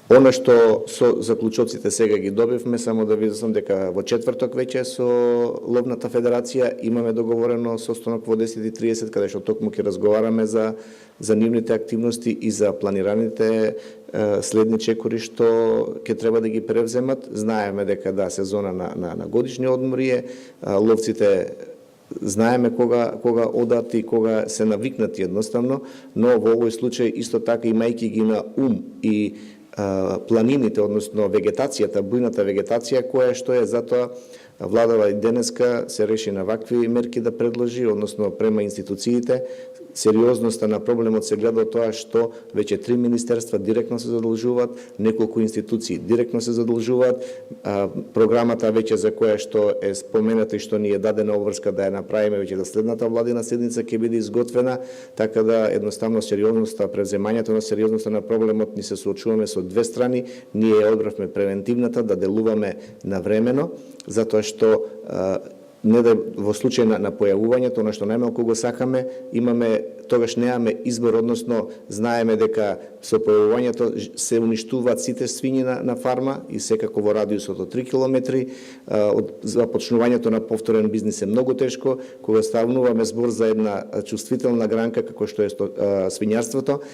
Она што со заклучоците сега ги добивме, само да ви знам дека во четврток веќе со Ловната федерација имаме договорено состанок во 10:30 каде што токму ќе разговараме за нивните активности и за планираните следни чекори што ќе треба да ги превземат. Знаеме дека сезона на годишни одмори е, ловците знаеме кога одат и кога се навикнати едноставно, но во овој случај исто така имајќи ги на ум и планините, односно вегетацијата, бујната вегетација која што е, затоа владава и денеска се реши на вакви мерки да предложи, односно према институциите. Сериозноста на проблемот се гледа од тоа што веќе 3 министерства директно се задолжуваат, неколку институции директно се задолжуваат, програмата веќе за која што е спомената и што ни е дадена обврска да ја направиме веќе за следната владина седница ќе биде изготвена, така да едноставно сериозноста, превземањето на сериозноста на проблемот ни се соочуваме со две страни. Ние ја одбравме превентивната да делуваме навремено, затоа што не да во случај на појавувањето, на што најмалку го сакаме, тогаш немаме избор, односно знаеме дека со појавувањето се уништуваат сите свињи на фарма и секако во радиусот од 3 километри. Започнувањето на повторен бизнис е многу тешко, кога ставнуваме збор за една чувствителна гранка како што е свињарството.